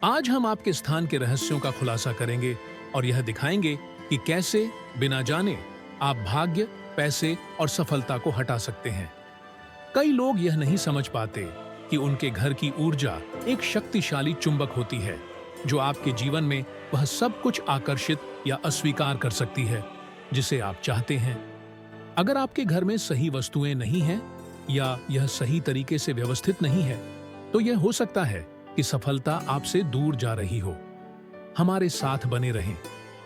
आज हम आपके स्थान के रहस्यों का खुलासा करेंगे और यह दिखाएंगे कि कैसे बिना जाने आप भाग्य, पैसे और सफलता को हटा सकते हैं। कई लोग यह नहीं समझ पाते कि उनके घर की ऊर्जा एक शक्तिशाली चुंबक होती है जो आपके जीवन में वह सब कुछ आकर्षित या अस्वीकार कर सकती है जिसे आप चाहते हैं। अगर आपके घर में सही वस्तुएं नहीं हैं या यह सही तरीके से व्यवस्थित नहीं है, तो यह हो सकता है कि सफलता आपसे दूर जा रही हो। हमारे साथ बने रहें,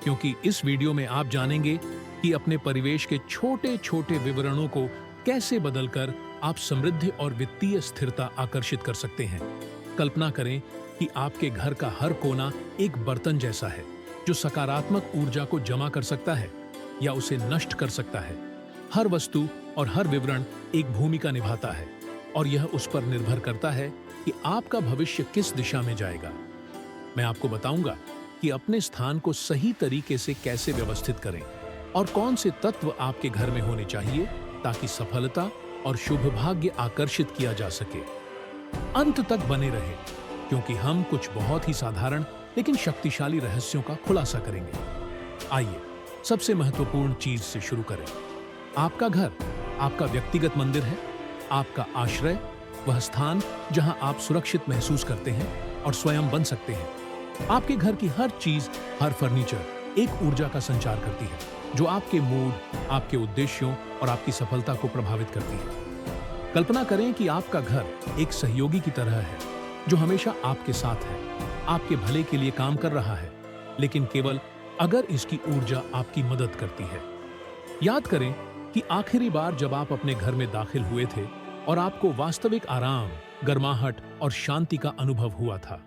क्योंकि इस वीडियो में आप जानेंगे कि अपने परिवेश के छोटे छोटे विवरणों को कैसे बदलकर आप समृद्धि और वित्तीय स्थिरता आकर्षित कर सकते हैं। कल्पना करें कि आपके घर का हर कोना एक बर्तन जैसा है जो सकारात्मक ऊर्जा को जमा कर सकता है या उसे नष्ट कर सकता है। हर वस्तु और हर विवरण एक भूमिका निभाता है और यह उस पर निर्भर करता है कि आपका भविष्य किस दिशा में जाएगा। मैं आपको बताऊंगा कि अपने स्थान को सही तरीके से कैसे व्यवस्थित करें और कौन से तत्व आपके घर में होने चाहिए ताकि सफलता और शुभ भाग्य आकर्षित किया जा सके। अंत तक बने रहें, क्योंकि हम कुछ बहुत ही साधारण लेकिन शक्तिशाली रहस्यों का खुलासा करेंगे। आइए सबसे महत्वपूर्ण चीज से शुरू करें। आपका घर आपका व्यक्तिगत मंदिर है, आपका आश्रय, वह स्थान जहां आप सुरक्षित महसूस करते हैं और स्वयं बन सकते हैं। आपके घर की हर चीज, हर फर्नीचर एक ऊर्जा का संचार करती है जो आपके मूड, आपके उद्देश्यों और आपकी सफलता को प्रभावित करती है। कल्पना करें कि आपका घर एक सहयोगी की तरह है जो हमेशा आपके साथ है, आपके भले के लिए काम कर रहा है, लेकिन केवल अगर इसकी ऊर्जा आपकी मदद करती है। याद करें कि आखिरी बार जब आप अपने घर में दाखिल हुए थे और आपको वास्तविक आराम, गर्माहट और शांति का अनुभव हुआ था।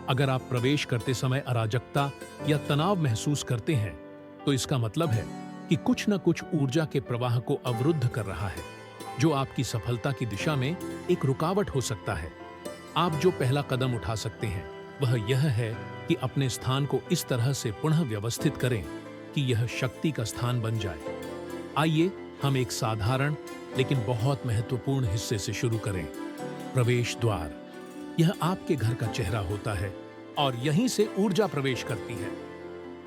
अगर आप प्रवेश करते समय अराजकता या तनाव महसूस करते हैं, तो इसका मतलब है कि कुछ न कुछ ऊर्जा के प्रवाह को अवरुद्ध कर रहा है, जो आपकी सफलता की दिशा में एक रुकावट हो सकता है। आप जो पहला कदम उठा सकते हैं वह यह है कि अपने स्थान को इस तरह से पुनः व्यवस्थित करें कि यह शक्ति का स्थान बन जाए। आइए हम एक साधारण लेकिन बहुत महत्वपूर्ण हिस्से से शुरू करें। प्रवेश द्वार। यह आपके घर का चेहरा होता है और यहीं से ऊर्जा प्रवेश करती है।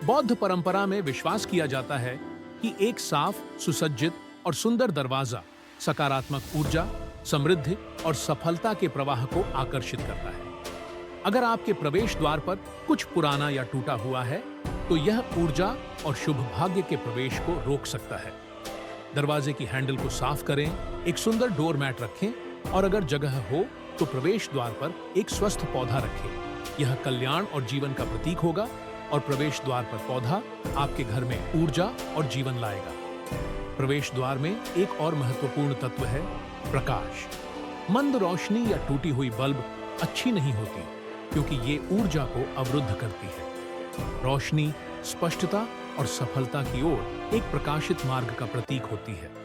बौद्ध परंपरा में विश्वास किया जाता है कि एक साफ, सुसज्जित और सुंदर दरवाजा सकारात्मक ऊर्जा, समृद्धि और सफलता के प्रवाह को आकर्षित करता है। अगर आपके प्रवेश द्वार पर कुछ पुराना या टूटा हुआ है, तो यह ऊर्जा और शुभ भाग्य के प्रवेश को रोक सकता है। दरवाजे की हैंडल को साफ करें, एक सुंदर डोर मैट रखें और अगर जगह हो तो प्रवेश द्वार पर एक स्वस्थ पौधा रखें। यह कल्याण और जीवन का प्रतीक होगा और प्रवेश द्वार पर पौधा आपके घर में ऊर्जा और जीवन लाएगा। प्रवेश द्वार में एक और महत्वपूर्ण तत्व है प्रकाश। मंद रोशनी या टूटी हुई बल्ब अच्छी नहीं होती, क्योंकि ये ऊर्जा को अवरुद्ध करती है। रोशनी स्पष्टता और सफलता की ओर एक प्रकाशित मार्ग का प्रतीक होती है।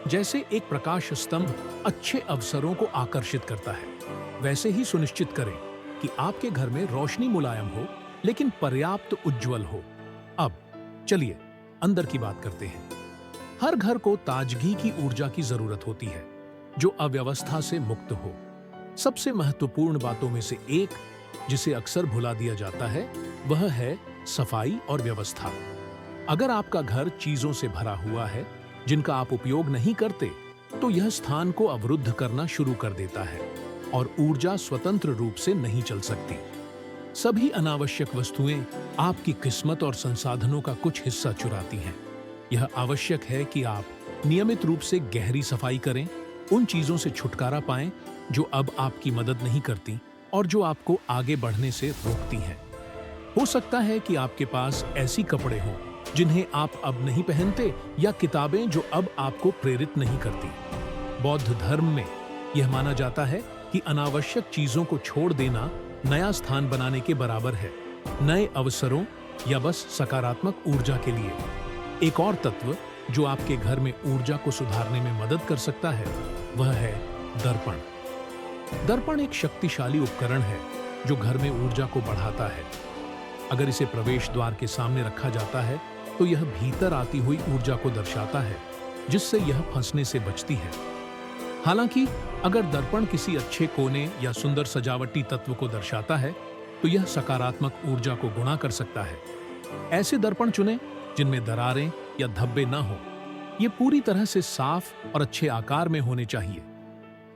जैसे एक प्रकाश स्तंभ अच्छे अवसरों को आकर्षित करता है, वैसे ही सुनिश्चित करें कि आपके घर में रोशनी मुलायम हो लेकिन पर्याप्त उज्जवल हो। अब चलिए अंदर की बात करते हैं। हर घर को ताजगी की ऊर्जा की जरूरत होती है जो अव्यवस्था से मुक्त हो। सबसे महत्वपूर्ण बातों में से एक जिसे अक्सर भुला दिया जाता है वह है सफाई और व्यवस्था। अगर आपका घर चीजों से भरा हुआ है जिनका आप उपयोग नहीं करते, तो यह स्थान को अवरुद्ध करना शुरू कर देता है और ऊर्जा स्वतंत्र रूप से नहीं चल सकती। सभी अनावश्यक वस्तुएं आपकी किस्मत और संसाधनों का कुछ हिस्सा चुराती हैं। यह आवश्यक है कि आप नियमित रूप से गहरी सफाई करें, उन चीजों से छुटकारा पाएं जो अब आपकी मदद नहीं करती और जो आपको आगे बढ़ने से रोकती हैं। हो सकता है कि आपके पास ऐसी कपड़े हों जिन्हें आप अब नहीं पहनते या किताबें जो अब आपको प्रेरित नहीं करती। बौद्ध धर्म में यह माना जाता है कि अनावश्यक चीजों को छोड़ देना नया स्थान बनाने के बराबर है, नए अवसरों या बस सकारात्मक ऊर्जा के लिए। एक और तत्व जो आपके घर में ऊर्जा को सुधारने में मदद कर सकता है वह है दर्पण। दर्पण एक शक्तिशाली उपकरण है जो घर में ऊर्जा को बढ़ाता है। अगर इसे प्रवेश द्वार के सामने रखा जाता है तो यह भीतर आती हुई ऊर्जा को दर्शाता है, जिससे यह फंसने से बचती है। हालांकि अगर दर्पण किसी अच्छे कोने या सुंदर सजावटी तत्व को दर्शाता है, तो यह सकारात्मक ऊर्जा को गुणा कर सकता है। ऐसे दर्पण चुनें जिनमें दरारें या धब्बे ना हो। ये पूरी तरह से साफ और अच्छे आकार में होने चाहिए।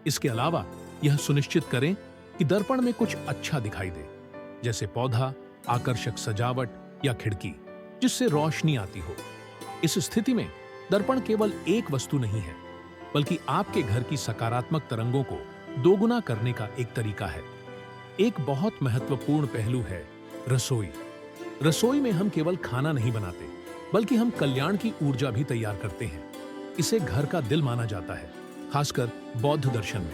इसके अलावा यह सुनिश्चित करें कि दर्पण में कुछ अच्छा दिखाई दे, जैसे पौधा, आकर्षक सजावट या खिड़की, जिससे रोशनी आती हो। इस स्थिति में दर्पण केवल एक वस्तु नहीं है, बल्कि आपके घर की सकारात्मक तरंगों को दोगुना करने का एक तरीका है। एक बहुत महत्वपूर्ण पहलू है रसोई। रसोई में हम केवल खाना नहीं बनाते, बल्कि हम कल्याण की ऊर्जा भी तैयार करते हैं। इसे घर का दिल माना जाता है, खासकर बौद्ध दर्शन में।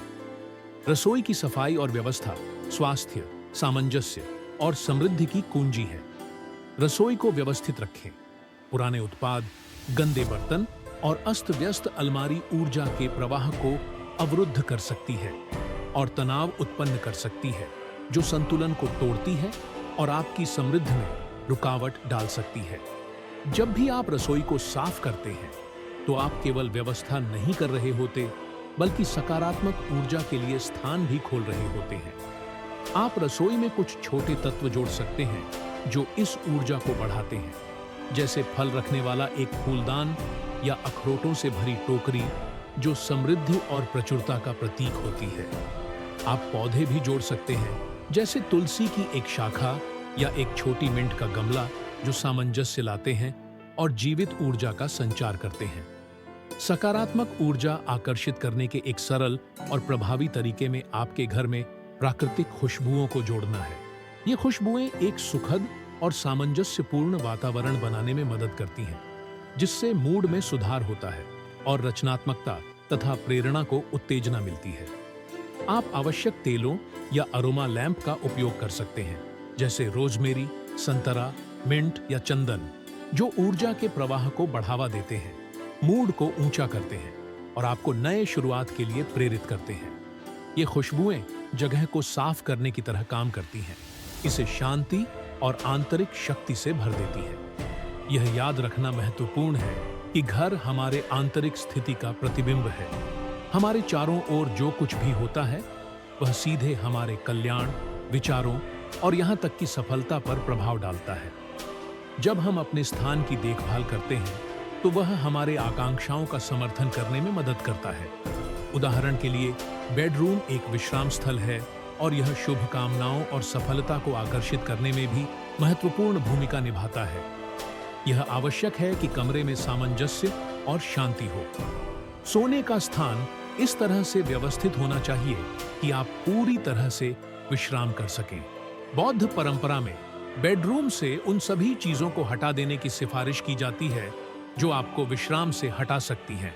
रसोई की सफाई और व्यवस्था स्वास्थ्य, सामंजस्य और समृद्धि की कुंजी है। रसोई को व्यवस्थित रखें। पुराने उत्पाद, गंदे बर्तन और अस्त-व्यस्त अलमारी ऊर्जा के प्रवाह को अवरुद्ध कर सकती है और तनाव उत्पन्न कर सकती है, जो संतुलन को तोड़ती है और आपकी समृद्धि में रुकावट डाल सकती है। जब भी आप रसोई को साफ करते हैं, तो आप केवल व्यवस्था नहीं कर रहे होते, बल्कि सकारात्मक ऊर्जा के लिए स्थान भी खोल रहे होते हैं। आप रसोई में कुछ छोटे तत्व जोड़ सकते हैं जो इस ऊर्जा को बढ़ाते हैं, जैसे फल रखने वाला एक फूलदान या अखरोटों से भरी टोकरी, जो समृद्धि और प्रचुरता का प्रतीक होती है। आप पौधे भी जोड़ सकते हैं, जैसे तुलसी की एक शाखा या एक छोटी मिंट का गमला, जो सामंजस्य लाते हैं और जीवित ऊर्जा का संचार करते हैं। सकारात्मक ऊर्जा आकर्षित करने के एक सरल और प्रभावी तरीके में आपके घर में प्राकृतिक खुशबुओं को जोड़ना है। ये खुशबुएं एक सुखद और सामंजस्यपूर्ण वातावरण बनाने में मदद करती हैं, जिससे मूड में सुधार होता है और रचनात्मकता तथा प्रेरणा को उत्तेजना मिलती है। आप आवश्यक तेलों या अरोमा लैंप का उपयोग कर सकते हैं, जैसे रोजमेरी, संतरा, मिंट या चंदन, जो ऊर्जा के प्रवाह को बढ़ावा देते हैं, मूड को ऊंचा करते हैं और आपको नए शुरुआत के लिए प्रेरित करते हैं। ये खुशबुएं जगह को साफ करने की तरह काम करती हैं, इसे शांति और आंतरिक शक्ति से भर देती है। यह याद रखना महत्वपूर्ण है कि घर हमारे आंतरिक स्थिति का प्रतिबिंब है। हमारे चारों ओर जो कुछ भी होता है, वह सीधे हमारे कल्याण, विचारों और यहाँ तक कि सफलता पर प्रभाव डालता है। जब हम अपने स्थान की देखभाल करते हैं, तो वह हमारे आकांक्षाओं का समर्थन करने में मदद करता है। उदाहरण के लिए, बेडरूम एक विश्राम स्थल है और यह शुभ कामनाओं और सफलता को आकर्षित करने में भी महत्वपूर्ण भूमिका निभाता है। यह आवश्यक है कि कमरे में सामंजस्य और शांति हो। सोने का स्थान इस तरह से व्यवस्थित होना चाहिए कि आप पूरी तरह से विश्राम कर सकें। बौद्ध परंपरा में बेडरूम से उन सभी चीजों को हटा देने की सिफारिश की जाती है जो आपको विश्राम से हटा सकती हैं,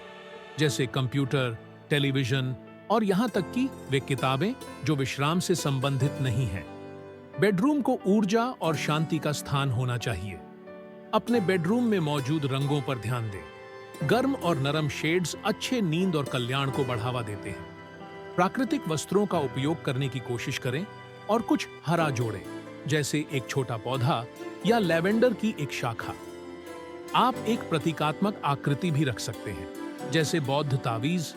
जैसे कंप्यूटर, टेलीविजन और यहाँ तक कि वे किताबें जो विश्राम से संबंधित नहीं हैं। बेडरूम को ऊर्जा और शांति का स्थान होना चाहिए। अपने बेडरूम में मौजूद रंगों पर ध्यान दें। गर्म और नरम शेड्स अच्छे नींद और कल्याण को बढ़ावा देते हैं। प्राकृतिक वस्त्रों का उपयोग करने की कोशिश करें और कुछ हरा जोड़ें, जैसे एक छोटा पौधा या लैवेंडर की एक शाखा। आप एक प्रतीकात्मक आकृति भी रख सकते हैं, जैसे बौद्ध तावीज,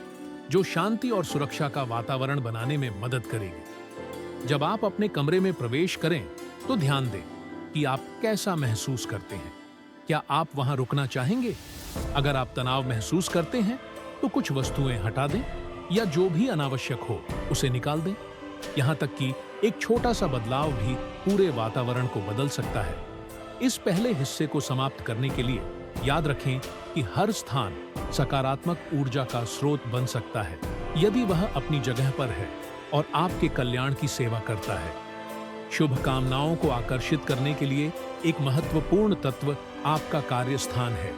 जो शांति और सुरक्षा का वातावरण बनाने में मदद करेगी। जब आप अपने कमरे में प्रवेश करें, तो ध्यान दें कि आप कैसा महसूस करते हैं। क्या आप वहां रुकना चाहेंगे? अगर आप तनाव महसूस करते हैं, तो कुछ वस्तुएं हटा दें या जो भी अनावश्यक हो उसे निकाल दें। यहाँ तक कि एक छोटा सा बदलाव भी पूरे वातावरण को बदल सकता है। इस पहले हिस्से को समाप्त करने के लिए याद रखें कि हर स्थान सकारात्मक ऊर्जा का स्रोत बन सकता है, यदि वह अपनी जगह पर है और आपके कल्याण की सेवा करता है। शुभ कामनाओं को आकर्षित करने के लिए एक महत्वपूर्ण तत्व आपका कार्य स्थान है।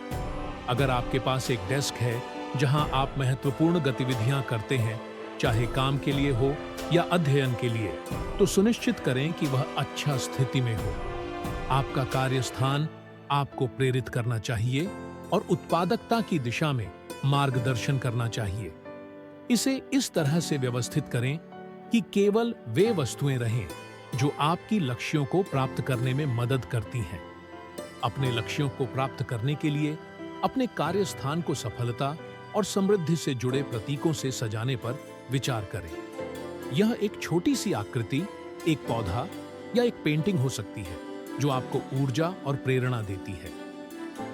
अगर आपके पास एक डेस्क है जहां आप महत्वपूर्ण गतिविधियां करते हैं, चाहे काम के लिए हो या अध्ययन के लिए, तो सुनिश्चित करें कि वह अच्छा स्थिति में हो। आपका कार्य स्थान आपको प्रेरित करना चाहिए और उत्पादकता की दिशा में मार्गदर्शन करना चाहिए। इसे इस तरह से व्यवस्थित करें कि केवल वे वस्तुएं रहें जो आपकी लक्ष्यों को प्राप्त करने में मदद करती हैं। अपने लक्ष्यों को प्राप्त करने के लिए अपने कार्य स्थान को सफलता और समृद्धि से जुड़े प्रतीकों से सजाने पर विचार करें। यह एक छोटी सी आकृति, एक पौधा या एक पेंटिंग हो सकती है जो आपको ऊर्जा और प्रेरणा देती है।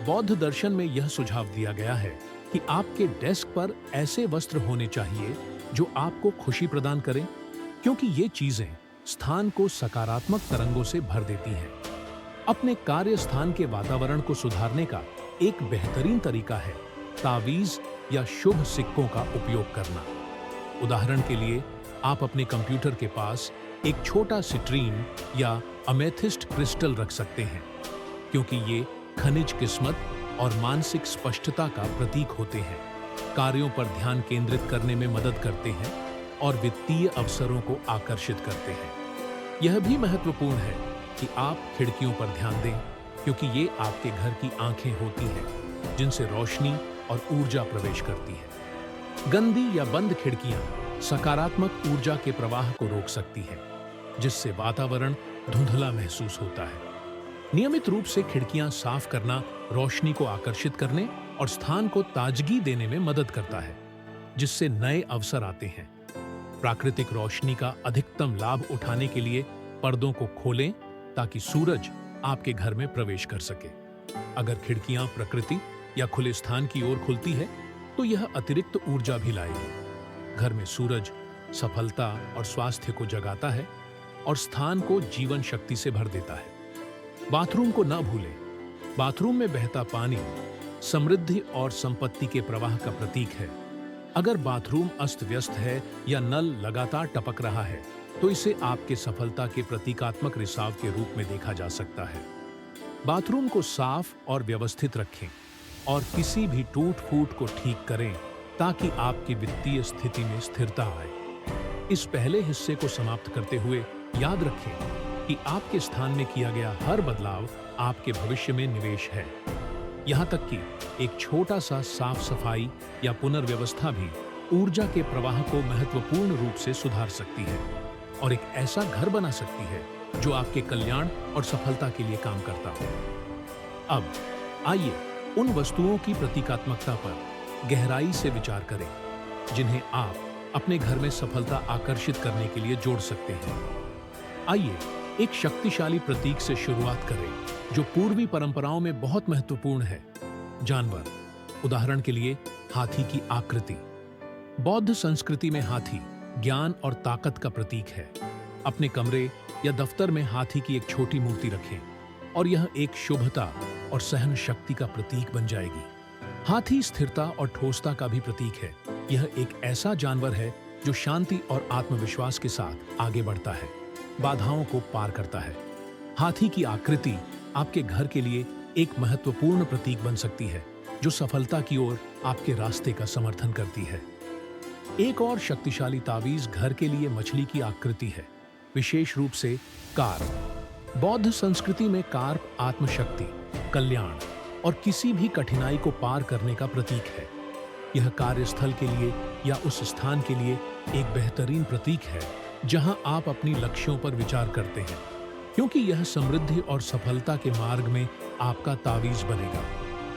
बौद्ध दर्शन में यह सुझाव दिया गया है कि आपके डेस्क पर ऐसे वस्त्र होने चाहिए जो आपको खुशी प्रदान करें, क्योंकि ये चीजें स्थान को सकारात्मक तरंगों से भर देती हैं। अपने कार्य स्थान के वातावरण को सुधारने का एक बेहतरीन तरीका है तावीज या शुभ सिक्कों का उपयोग करना। उदाहरण के लिए, आप अपने कंप्यूटर के पास एक छोटा सिट्रीन या अमेथिस्ट क्रिस्टल रख सकते हैं, क्योंकि ये खनिज किस्मत और मानसिक स्पष्टता का प्रतीक होते हैं, कार्यों पर ध्यान केंद्रित करने में मदद करते हैं और वित्तीय अवसरों को आकर्षित करते हैं। यह भी महत्वपूर्ण है कि आप खिड़कियों पर ध्यान दें, क्योंकि ये आपके घर की आंखें होती हैं जिनसे रोशनी और ऊर्जा प्रवेश करती है। गंदी या बंद खिड़कियां सकारात्मक ऊर्जा के प्रवाह को रोक सकती हैं, जिससे वातावरण धुंधला महसूस होता है। नियमित रूप से खिड़कियां साफ करना रोशनी को आकर्षित करने और स्थान को ताजगी देने में मदद करता है, जिससे नए अवसर आते हैं। प्राकृतिक रोशनी का अधिकतम लाभ उठाने के लिए पर्दों को खोलें ताकि सूरज आपके घर में प्रवेश कर सके। अगर खिड़कियां प्रकृति या खुले स्थान की ओर खुलती है तो यह अतिरिक्त ऊर्जा भी लाएगी। घर में सूरज सफलता और स्वास्थ्य को जगाता है और स्थान को जीवन शक्ति से भर देता है। बाथरूम को न भूलें। बाथरूम में बहता पानी समृद्धि और संपत्ति के प्रवाह का प्रतीक है। अगर बाथरूम अस्त व्यस्त है या नल लगातार टपक रहा है तो इसे आपके सफलता के प्रतीकात्मक रिसाव के रूप में देखा जा सकता है। बाथरूम को साफ और व्यवस्थित रखें और किसी भी टूट फूट को ठीक करें ताकि आपकी वित्तीय स्थिति में स्थिरता आए। इस पहले हिस्से को समाप्त करते हुए याद रखें कि आपके स्थान में किया गया हर बदलाव आपके भविष्य में निवेश है। यहाँ तक कि एक छोटा सा साफ सफाई या पुनर्व्यवस्था भी ऊर्जा के प्रवाह को महत्वपूर्ण रूप से सुधार सकती है और एक ऐसा घर बना सकती है जो आपके कल्याण और सफलता के लिए काम करता हो। अब आइए उन वस्तुओं की प्रतीकात्मकता पर गहराई से विचार करें जिन्हें आप अपने घर में सफलता आकर्षित करने के लिए जोड़ सकते हैं। आइए एक शक्तिशाली प्रतीक से शुरुआत करें जो पूर्वी परंपराओं में बहुत महत्वपूर्ण है। जानवर, उदाहरण के लिए हाथी की आकृति। बौद्ध संस्कृति में हाथी ज्ञान और ताकत का प्रतीक है। अपने कमरे या दफ्तर में हाथी की एक छोटी मूर्ति रखें और यह एक शुभता और सहन शक्ति का प्रतीक बन जाएगी। हाथी स्थिरता और ठोसता का भी प्रतीक है। यह एक ऐसा जानवर है जो शांति और आत्मविश्वास के साथ आगे बढ़ता है, बाधाओं को पार करता है। हाथी की आकृति आपके घर के लिए एक महत्वपूर्ण प्रतीक बन सकती है जो सफलता की ओर आपके रास्ते का समर्थन करती है। एक और शक्तिशाली तावीज घर के लिए मछली की आकृति है, विशेष रूप से कार्प। बौद्ध संस्कृति में कार्प आत्मशक्ति, कल्याण और किसी भी कठिनाई को पार करने का प्रतीक है। यह कार्यस्थल के लिए या उस स्थान के लिए एक बेहतरीन प्रतीक है जहां आप अपनी लक्ष्यों पर विचार करते हैं, क्योंकि यह समृद्धि और सफलता के मार्ग में आपका तावीज बनेगा।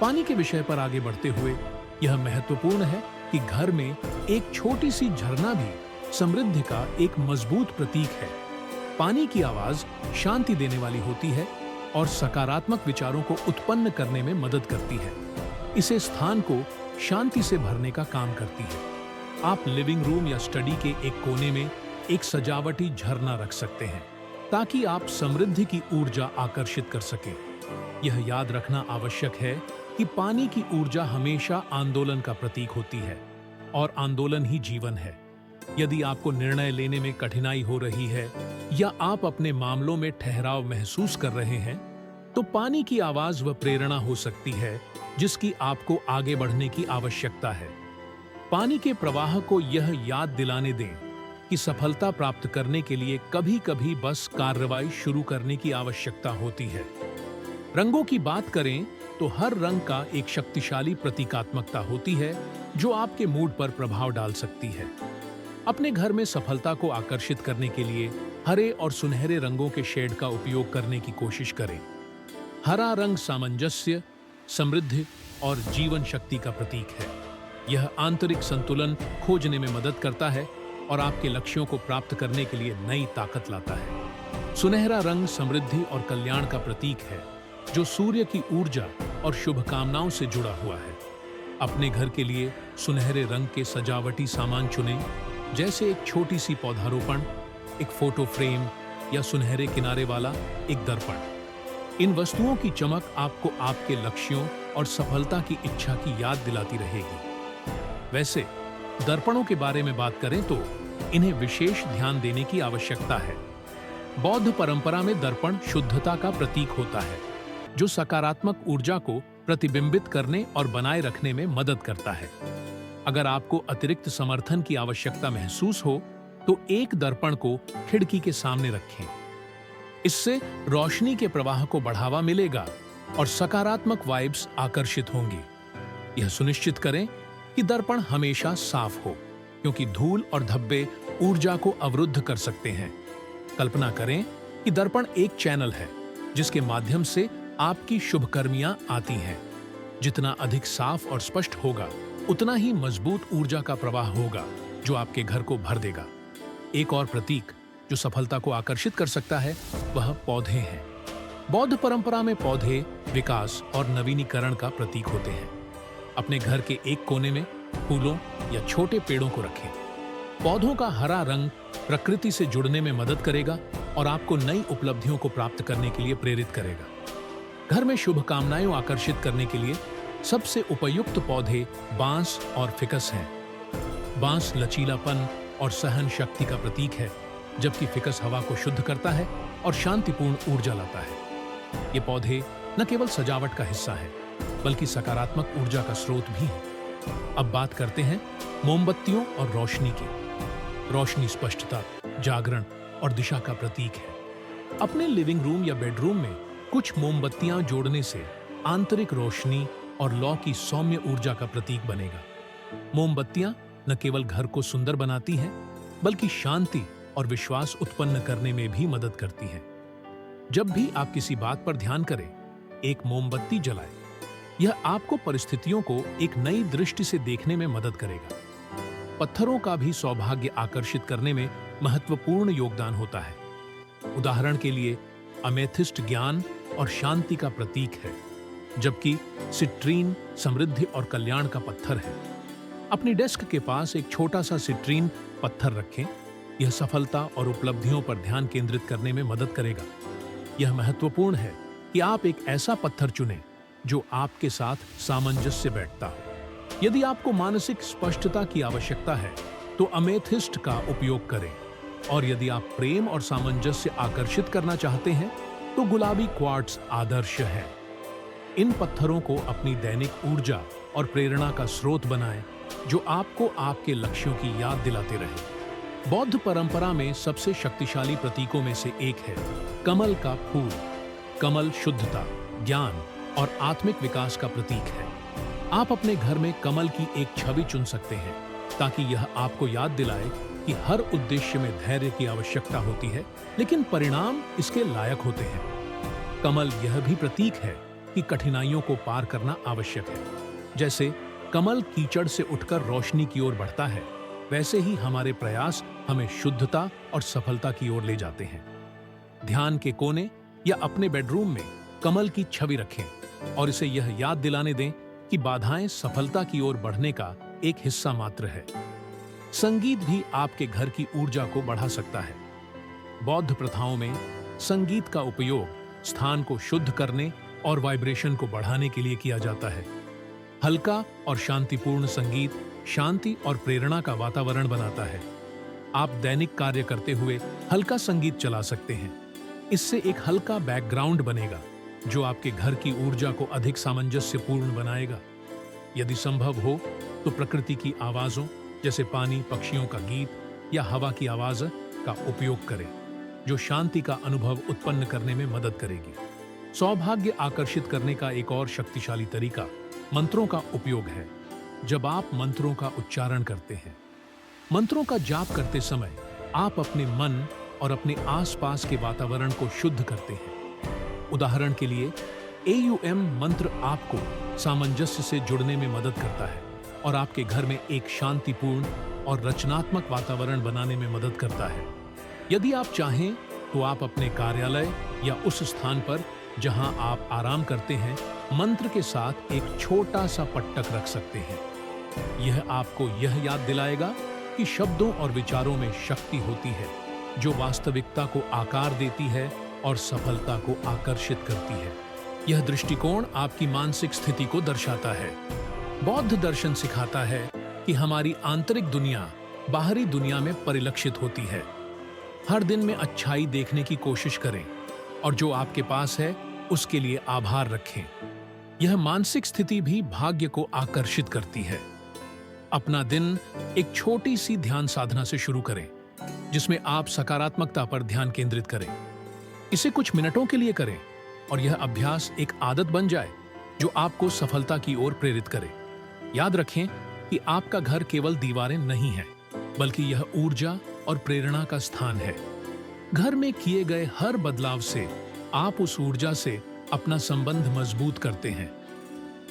पानी के विषय पर आगे बढ़ते हुए यह महत्वपूर्ण है कि घर में एक छोटी सी झरना भी समृद्धि का एक मजबूत प्रतीक है। पानी की आवाज शांति देने वाली होती है और सकारात्मक विचारों को उत्पन्न करने में मदद करती है। इसे स्थान को शांति से भरने का काम करती है। आप लिविंग रूम या स्टडी के एक कोने में एक सजावटी झरना रख सकते हैं ताकि आप समृद्धि की ऊर्जा आकर्षित कर सकें। यह याद रखना आवश्यक है कि पानी की ऊर्जा हमेशा आंदोलन का प्रतीक होती है और आंदोलन ही जीवन है। यदि आपको निर्णय लेने में कठिनाई हो रही है या आप अपने मामलों में ठहराव महसूस कर रहे हैं, तो पानी की आवाज व प्रेरणा हो सकती है जिसकी आपको आगे बढ़ने की आवश्यकता है। पानी के प्रवाह को यह याद दिलाने दें कि सफलता प्राप्त करने के लिए कभी-कभी बस कार्रवाई शुरू करने की आवश्यकता होती है। रंगों की बात करें तो हर रंग का एक शक्तिशाली प्रतीकात्मकता होती है जो आपके मूड पर प्रभाव डाल सकती है। अपने घर में सफलता को आकर्षित करने के लिए हरे और सुनहरे रंगों के शेड का उपयोग करने की कोशिश करें। हरा रंग सामंजस्य, समृद्धि और जीवन शक्ति का प्रतीक है। यह आंतरिक संतुलन खोजने में मदद करता है और आपके लक्ष्यों को प्राप्त करने के लिए नई ताकत लाता है। सुनहरा रंग समृद्धि और कल्याण का प्रतीक है, जो सूर्य की ऊर्जा और शुभकामनाओं से जुड़ा हुआ है। अपने घर के लिए सुनहरे रंग के सजावटी सामान चुनें, जैसे एक छोटी सी पौधारोपण, एक फोटो फ्रेम या सुनहरे किनारे वाला एक दर्पण। इन वस्तुओं की चमक आपको आपके लक्ष्यों और सफलता की इच्छा की याद दिलाती रहेगी। वैसे दर्पणों के बारे में बात करें तो इन्हें विशेष ध्यान देने की आवश्यकता है। बौद्ध परंपरा में दर्पण शुद्धता का प्रतीक होता है, जो सकारात्मक ऊर्जा को प्रतिबिंबित करने और बनाए रखने में मदद करता है। अगर आपको अतिरिक्त समर्थन की आवश्यकता महसूस हो तो एक दर्पण को खिड़की के सामने रखें। इससे रोशनी के प्रवाह को बढ़ावा मिलेगा और सकारात्मक वाइब्स आकर्षित होंगी। यह सुनिश्चित करें कि दर्पण हमेशा साफ हो, क्योंकि धूल और धब्बे ऊर्जा को अवरुद्ध कर सकते हैं। कल्पना करें कि दर्पण एक चैनल है जिसके माध्यम से आपकी शुभकर्मियां आती हैं। जितना अधिक साफ और स्पष्ट होगा, उतना ही मजबूत ऊर्जा का प्रवाह होगा, जो आपके घर को भर देगा। एक और प्रतीक जो सफलता को आकर्षित कर सकता है, वह पौधे हैं। बौद्ध परंपरा में पौधे विकास और नवीनीकरण का प्रतीक होते हैं। अपने घर के एक कोने में फूलों या छोटे पेड़ों को रखें। पौधों का हरा रंग प्रकृति से जुड़ने में मदद करेगा और आपको नई उपलब्धियों को प्राप्त करने के लिए प्रेरित करेगा। घर में शुभकामनाएं आकर्षित करने के लिए सबसे उपयुक्त पौधे बांस और फिकस हैं। बांस लचीलापन और सहन शक्ति का प्रतीक है, जबकि फिकस हवा को शुद्ध करता है और शांतिपूर्ण ऊर्जा लाता है। ये पौधे न केवल सजावट का हिस्सा है, बल्कि सकारात्मक ऊर्जा का स्रोत भी है। अब बात करते हैं मोमबत्तियों और रोशनी की। रोशनी स्पष्टता, जागरण और दिशा का प्रतीक है। अपने लिविंग रूम या बेडरूम में कुछ मोमबत्तियां जोड़ने से आंतरिक रोशनी और लौ की सौम्य ऊर्जा का प्रतीक बनेगा। मोमबत्तियां न केवल घर को सुंदर बनाती हैं, बल्कि शांति और विश्वास उत्पन्न करने में भी मदद करती हैं। जब भी आप किसी बात पर ध्यान करें, एक मोमबत्ती जलाएं। यह आपको परिस्थितियों को एक नई दृष्टि से देखने में मदद करेगा। पत्थरों का भी सौभाग्य आकर्षित करने में महत्वपूर्ण योगदान होता है। उदाहरण के लिए अमेथिस्ट ज्ञान और शांति का प्रतीक है, जबकि सिट्रीन समृद्धि और कल्याण का पत्थर है। अपनी डेस्क के पास एक छोटा सा सिट्रीन पत्थर रखें। यह सफलता और उपलब्धियों पर ध्यान केंद्रित करने में मदद करेगा। यह महत्वपूर्ण है कि आप एक ऐसा पत्थर चुनें जो आपके साथ सामंजस्य बैठता हो। यदि आपको मानसिक स्पष्टता की आवश्यकता है तो अमेथिस्ट का उपयोग करें, और यदि आप प्रेम और सामंजस्य आकर्षित करना चाहते हैं तो गुलाबी क्वार्ट्ज आदर्श है। इन पत्थरों को अपनी दैनिक ऊर्जा और प्रेरणा का स्रोत बनाएं, जो आपको आपके लक्ष्यों की याद दिलाते रहे। बौद्ध परंपरा में सबसे शक्तिशाली प्रतीकों में से एक है कमल का फूल। कमल शुद्धता, ज्ञान और आत्मिक विकास का प्रतीक है। आप अपने घर में कमल की एक छवि चुन सकते हैं, ताकि यह आपको याद दिलाए कि हर उद्देश्य में धैर्य की आवश्यकता होती है, लेकिन परिणाम इसके लायक होते हैं। कमल यह भी प्रतीक है कि कठिनाइयों को पार करना आवश्यक है। जैसे कमल कीचड़ से उठकर रोशनी की ओर बढ़ता है, वैसे ही हमारे प्रयास हमें शुद्धता और सफलता की ओर ले जाते हैं। ध्यान के कोने या अपने बेडरूम में कमल की छवि रखें और इसे यह याद दिलाने दें कि बाधाएं सफलता की ओर बढ़ने का एक हिस्सा मात्र है। संगीत भी आपके घर की ऊर्जा को बढ़ा सकता है। बौद्ध प्रथाओं में संगीत का उपयोग स्थान को शुद्ध करने और वाइब्रेशन को बढ़ाने के लिए किया जाता है। हल्का और शांतिपूर्ण संगीत शांति और प्रेरणा का वातावरण बनाता है। आप दैनिक कार्य करते हुए हल्का संगीत चला सकते हैं। इससे एक हल्का बैकग्राउंड बनेगा, जो आपके घर की ऊर्जा को अधिक सामंजस्यपूर्ण बनाएगा। यदि संभव हो तो प्रकृति की आवाजों जैसे पानी, पक्षियों का गीत या हवा की आवाज का उपयोग करें, जो शांति का अनुभव उत्पन्न करने में मदद करेगी। सौभाग्य आकर्षित करने का एक और शक्तिशाली तरीका मंत्रों का उपयोग है। जब आप मंत्रों का उच्चारण करते हैं, मंत्रों का जाप करते समय आप अपने मन और अपने आसपास के वातावरण को शुद्ध करते हैं। उदाहरण के लिए AUM मंत्र आपको सामंजस्य से जुड़ने में मदद करता है और आपके घर में एक शांतिपूर्ण और रचनात्मक वातावरण बनाने में मदद करता है। यदि आप चाहें तो आप अपने कार्यालय या उस स्थान पर जहां आप आराम करते हैं मंत्र के साथ एक छोटा सा पट्टक रख सकते हैं। यह आपको यह याद दिलाएगा कि शब्दों और विचारों में शक्ति होती है जो वास्तविकता को आकार देती है और सफलता को आकर्षित करती है। यह दृष्टिकोण आपकी मानसिक स्थिति को दर्शाता है। बौद्ध दर्शन सिखाता है कि हमारी आंतरिक दुनिया बाहरी दुनिया में परिलक्षित होती है। हर दिन में अच्छाई देखने की कोशिश करें और जो आपके पास है उसके लिए आभार रखें। यह मानसिक स्थिति भी भाग्य को आकर्षित करती है। अपना दिन एक छोटी सी ध्यान साधना से शुरू करें जिसमें आप सकारात्मकता पर ध्यान केंद्रित करें। इसे कुछ मिनटों के लिए करें और यह अभ्यास एक आदत बन जाए जो आपको सफलता की ओर प्रेरित करे। याद रखें कि आपका घर केवल दीवारें नहीं है, बल्कि यह ऊर्जा और प्रेरणा का स्थान है। घर में किए गए हर बदलाव से आप उस ऊर्जा से अपना संबंध मजबूत करते हैं।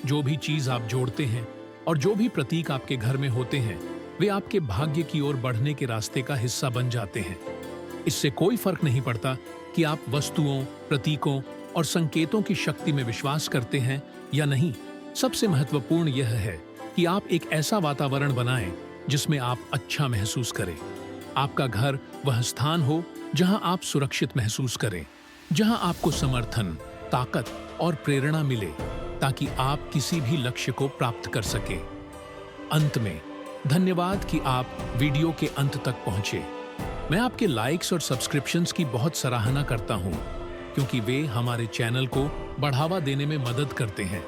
जो भी चीज आप जोड़ते हैं और जो भी प्रतीक आपके घर में होते हैं वे आपके भाग्य की ओर बढ़ने के रास्ते का हिस्सा बन जाते हैं। इससे कोई फर्क नहीं पड़ता कि आप वस्तुओं, प्रतीकों और संकेतों की शक्ति में विश्वास करते हैं या नहीं। सबसे महत्वपूर्ण यह है कि आप एक ऐसा वातावरण बनाएं जिसमें आप अच्छा महसूस करें। आपका घर वह स्थान हो जहां आप सुरक्षित महसूस करें, जहां आपको समर्थन, ताकत और प्रेरणा मिले ताकि आप किसी भी लक्ष्य को प्राप्त कर सकें। अंत में धन्यवाद कि आप वीडियो के अंत तक पहुंचे। मैं आपके लाइक्स और सब्सक्रिप्शंस की बहुत सराहना करता हूं क्योंकि वे हमारे चैनल को बढ़ावा देने में मदद करते हैं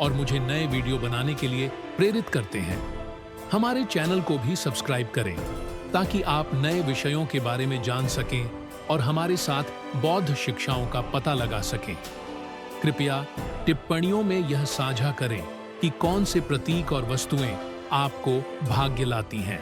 और मुझे नए वीडियो बनाने के लिए प्रेरित करते हैं। हमारे चैनल को भी सब्सक्राइब करें ताकि आप नए विषयों के बारे में जान सकें और हमारे साथ बौद्ध शिक्षाओं का पता लगा सकें। कृपया टिप्पणियों में यह साझा करें कि कौन से प्रतीक और वस्तुएं आपको भाग्य लाती हैं।